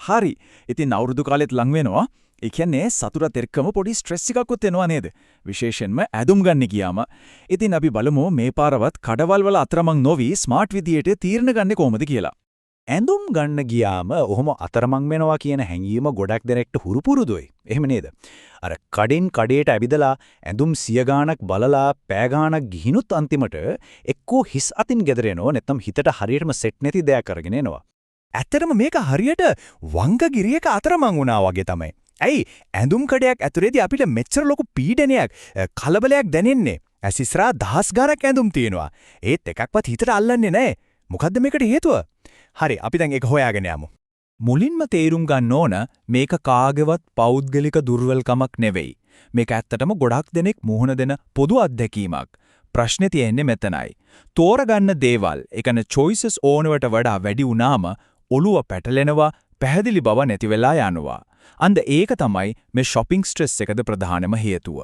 හරි. ඉතින් අවුරුදු කාලෙත් ලඟ වෙනවා. ඒ කියන්නේ සතුටත් එක්කම පොඩි ස්ට්‍රෙස් එකකුත් එනවා නේද? විශේෂයෙන්ම ඇඳුම් ගන්න ගියාම. ඉතින් අපි බලමු මේ පාරවත් කඩවල් වල අතරමං නොවි ස්මාර්ට් විදියට තීරණ ගන්න කොහොමද කියලා. ඇඳුම් ගන්න ගියාම ඔහොම අතරමං වෙනවා කියන හැඟීම ගොඩක් දෙනෙක්ට හුරු පුරුදුයි. එහෙම නේද? අර කඩෙන් කඩේට ඇවිදලා ඇඳුම් 100 ගාණක් බලලා පෑ ගාණක් ගිහිනුත් අන්තිමට එක්කෝ හිස් අතින් ගෙදර එනවා නැත්නම් හිතට හරියටම සෙට් නැති දෙයක් අරගෙන එනවා. ඇත්තටම මේක හරියට වංගගිරියක අතරමං වුණා වගේ තමයි. ඇයි ඇඳුම් කඩයක් ඇතුලේදී අපිට මෙච්චර ලොකු පීඩනයක් කලබලයක් දැනෙන්නේ? ඇසිස්රා දහස් ගාණක් ඇඳුම් තියෙනවා. ඒත් එකක්වත් හිතට අල්ලන්නේ නැහැ. මොකද්ද මේකට හේතුව? හරි අපි දැන් ඒක හොයාගෙන යමු. මුලින්ම තේරුම් ගන්න ඕන මේක කාගේවත් පෞද්ගලික දුර්වලකමක් නෙවෙයි. මේක ඇත්තටම ගොඩක් දෙනෙක් මුහුණ දෙන පොදු අත්දැකීමක්. ප්‍රශ්නේ තියෙන්නේ මෙතනයි. තෝරගන්න දේවල්, ඒ කියන්නේ choices ඕනවට වඩා වැඩි වුණාම ඔළුව පැටලෙනවා, පැහැදිලි බව නැති වෙලා යනවා. අන්න ඒක තමයි මේ shopping stress එකද ප්‍රධානම හේතුව.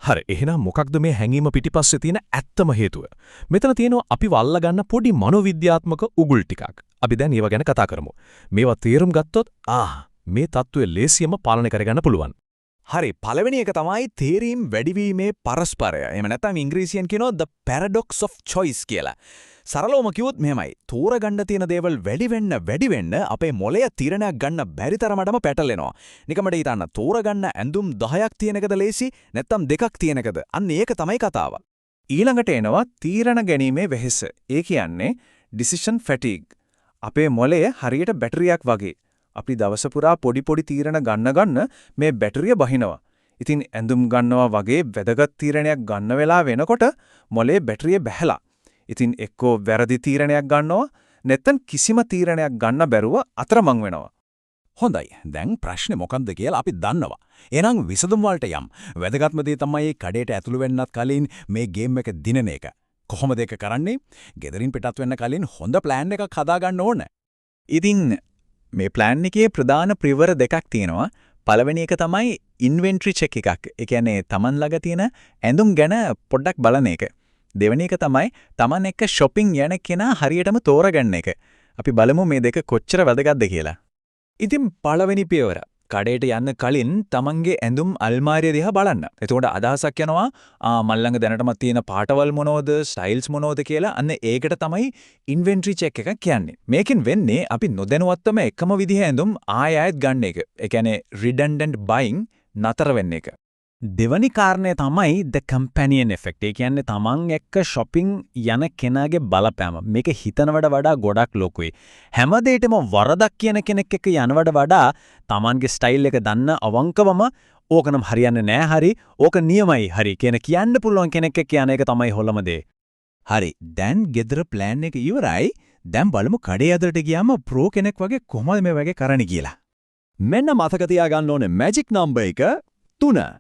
හරි එහෙනම් මොකක්ද මේ හැඟීම පිටිපස්සේ තියෙන ඇත්තම හේතුව? මෙතන තියෙනවා අපි වල්ලා ගන්න පොඩි මනෝවිද්‍යාත්මක උගුල් ටිකක්. අපි දැන් ඒව ගැන කතා කරමු. මේවා තේරුම් ගත්තොත් මේ தત્ත්වය ලේසියෙන්ම පාලනය කරගන්න පුළුවන්. හරි පළවෙනි එක තමයි තේරීම් වැඩිවීමේ පරස්පරය. එහෙම නැත්නම් ඉංග්‍රීසියෙන් කියනවා the paradox of choice කියලා. සරලවම කිව්වොත් මෙහෙමයි. තෝරගන්න තියෙන දේවල් වැඩි වෙන්න අපේ මොළය තීරණයක් ගන්න බැරි තරමටම පැටලෙනවා. නිකමඩ හිතන්න තෝරගන්න ඇඳුම් 10ක් තියෙන එකද ලේසි නැත්නම් දෙකක් තියෙන එකද? අන්න ඒක තමයි කතාව. ඊළඟට එනවා තීරණ ගැනීමේ වෙහෙස. ඒ කියන්නේ decision fatigue. අපේ මොළය හරියට බැටරියක් වගේ. අපි දවස පුරා පොඩි තීරණ ගන්න මේ බැටරිය බහිනවා. ඉතින් ඇඳුම් ගන්නවා වගේ වැදගත් තීරණයක් ගන්න වෙලා වෙනකොට මොලේ බැටරිය බැහැලා. ඉතින් එක්කෝ වැරදි තීරණයක් ගන්නවා නැත්නම් කිසිම තීරණයක් ගන්න බැරුව අතරමං වෙනවා. හොඳයි. දැන් ප්‍රශ්නේ මොකක්ද කියලා අපි දන්නවා. එහෙනම් විසඳුම් වලට යම්. වැදගත්ම දේ තමයි කඩේට ඇතුළු වෙන්නත් කලින් මේ ගේම් එක දිනන එක. කොහොමද ඒක කරන්නේ? ගෙදරින් පිටත් වෙන්න කලින් හොඳ ප්ලෑන් එකක් හදාගන්න ඕන. ඉතින් මේ ප්ලෑන් එකේ ප්‍රධාන පියවර දෙකක් තියෙනවා. පළවෙනි එක තමයි ඉන්වෙන්ටරි චෙක් එකක්. ඒ කියන්නේ Taman ළඟ තියෙන ඇඳුම් ගැන පොඩ්ඩක් බලන එක. දෙවෙනි එක තමයි Taman එක්ක shopping යන කෙනා හරියටම තෝරගන්න එක. අපි බලමු මේ දෙක කොච්චර වැදගත්ද කියලා. ඉතින් පළවෙනි පියවර කඩේට යන්න කලින් Tamanගේ ඇඳුම් අල්මාරිය දිහා බලන්න. එතකොට අදහසක් යනවා මල් ළඟ දැනටමත් තියෙන පාටවල් මොනවද, ස්ටයිල්ස් මොනවද කියලා. අන්න ඒකට තමයි ඉන්වෙන්ටරි චෙක් එකක් කියන්නේ. මේකෙන් වෙන්නේ අපි නොදැනුවත්වම එකම විදිහේ ඇඳුම් ආයෙත් ගන්න එක. ඒ කියන්නේ redundant buying නතර වෙන්න එක. දෙවනි කාරණය තමයි the companion effect. ඒ කියන්නේ Taman එක්ක shopping යන කෙනාගේ බලපෑම. මේක හිතනවට වඩා ගොඩක් ලොකුයි. හැමදේටම වරදක් කියන කෙනෙක් එක්ක යනවට වඩා Tamanගේ ස්ටයිල් එක දන්න අවංකවම ඕකනම් හරියන්නේ නැහැ හරි. ඕක නියමයි හරි කියන කියන්න පුළුවන් කෙනෙක් එක්ක යන එක තමයි හොලම දේ. හරි. දැන් ගෙදර plan එක ඉවරයි. දැන් බලමු කඩේ ඇතුළට ගියාම ප්‍රෝ කෙනෙක් වගේ කොහොමද මේ වගේ කරන්නේ කියලා. මෙන්න මතක තියාගන්න ඕනේ magic number එක 3.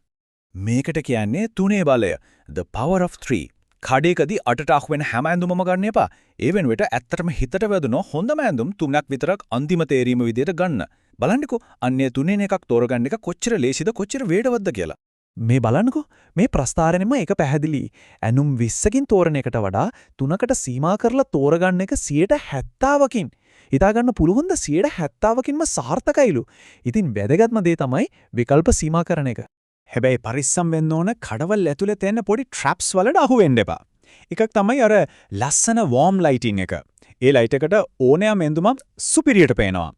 මේකට කියන්නේ 3 බලය. The power of 3. කඩේකදී අටට අහු වෙන හැම ඇඳුමම ගන්න එපා. ඒ වෙනුවට ඇත්තටම හිතට වැදුන හොඳම ඇඳුම් 3ක් විතරක් අන්තිම තේරීම විදියට ගන්න. බලන්නකෝ අන්නේ 3න් එකක් තෝරගන්න එක කොච්චර ලේසිද කොච්චර වේඩවත්ද කියලා. මේ බලන්නකෝ මේ ප්‍රස්තාරණයම එක පැහැදිලි. ඇඳුම් 20කින් තෝරන එකට වඩා 3කට සීමා කරලා තෝරගන්න එක 70%කින්. හිතා ගන්න පුළුවන් ද 70%කින්ම සාර්ථකයිලු. ඉතින් වැදගත්ම දේ තමයි විකල්ප සීමා කරන එක. හැබැයි පරිස්සම් වෙන්න ඕන කඩවල් ඇතුලේ තියෙන පොඩි traps වලට අහු වෙන්න එපා. එකක් තමයි අර ලස්සන warm lighting එක. ඒ ලයිට් එකට ඕනෑම ඇඳුමක් superior පේනවා.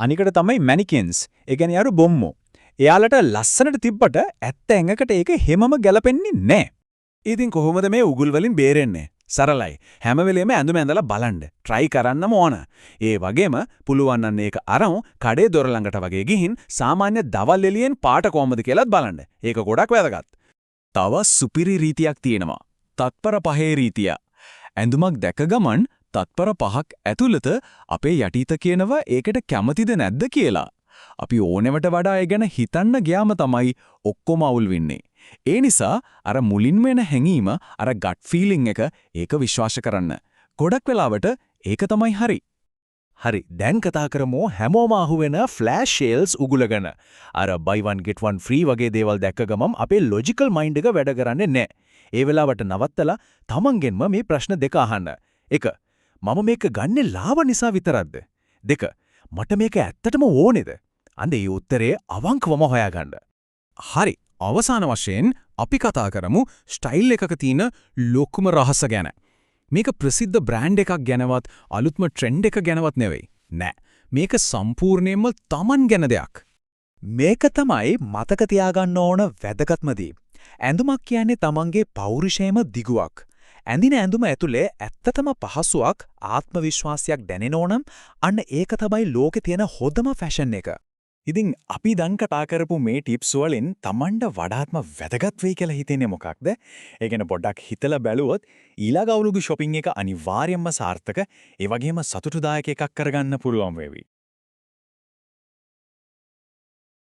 අනිකට තමයි mannequins. ඒ කියන්නේ අර බොම්මෝ. එයාලට ලස්සනට තිබ්බට ඇත්ත ඇඟකට ඒක හැමම ගැලපෙන්නේ නැහැ. ඉතින් කොහොමද මේ උගුල් වලින් බේරෙන්නේ? සරලයි. හැම වෙලෙම ඇඳුම ඇඳලා බලන්න. try කරන්නම ඕන. ඒ වගේම පුළුවන් නම් ඒක අරන් කඩේ දොර ළඟට වගේ ගිහින් සාමාන්‍ය දවල් එළියෙන් පාට කොහමද කියලාත් බලන්න. ඒක ගොඩක් වැදගත්. තව සුපිරි රීතියක් තියෙනවා. තත්පර 5 රීතිය. ඇඳුමක් දැක ගමන් තත්පර 5ක් ඇතුළත අපේ යටිත කියනවා ඒකට කැමතිද නැද්ද කියලා. අපි ඕනෙවට වඩා ඒ ගැන හිතන්න ගියාම තමයි ඔක්කොම අවුල් වෙන්නේ. ඒ නිසා අර මුලින්ම එන හැඟීම අර gut feeling එක ඒක විශ්වාස කරන්න. ගොඩක් වෙලාවට ඒක තමයි හරි. හරි දැන් කතා කරමු හැමෝම අහුවෙන flash sales උගුල ගැන. අර buy one get one free වගේ දේවල් දැක්ක ගමන් අපේ logical mind එක වැඩ කරන්නේ නැහැ. ඒ වෙලාවට නවත්තලා තමන්ගෙන්ම මේ ප්‍රශ්න දෙක අහන්න. 1. මම මේක ගන්නේ ලාභ නිසා විතරක්ද? 2. මට මේක ඇත්තටම ඕනේද? අන්න ඒ උත්තරේ අවංකවම හොයාගන්න. හරි. අවසාන වශයෙන් අපි කතා කරමු ස්ටයිල් එකක තියෙන ලොකුම රහස ගැන. මේක ප්‍රසිද්ධ බ්‍රෑන්ඩ් එකක් ගැනවත් අලුත්ම ට්‍රෙන්ඩ් එක ගැනවත් නෙවෙයි. නෑ. මේක සම්පූර්ණයෙන්ම Taman ගැන දෙයක්. මේක තමයි මතක තියාගන්න ඕන වැදගත්ම දේ. ඇඳුමක් කියන්නේ Tamanගේ පෞරුෂයම දිගුවක්. ඇඳින ඇඳුම ඇතුලේ ඇත්තටම පහසුවක් ආත්ම විශ්වාසයක් දැනෙනෝනම් අන්න ඒක තමයි ලෝකේ තියෙන හොඳම ෆැෂන් එක. ඉතින් අපි දැන් කතා කරපු මේ ටිප්ස් වලින් Tamanට වඩාත්ම වැදගත් වෙයි කියලා හිතෙන්නේ මොකක්ද? ඒ කියන්නේ පොඩ්ඩක් හිතලා බැලුවොත් ඊළඟ අවුරුදු shopping එක අනිවාර්යයෙන්ම සාර්ථක ඒ වගේම සතුටුදායක එකක් කරගන්න පුළුවන් වේවි.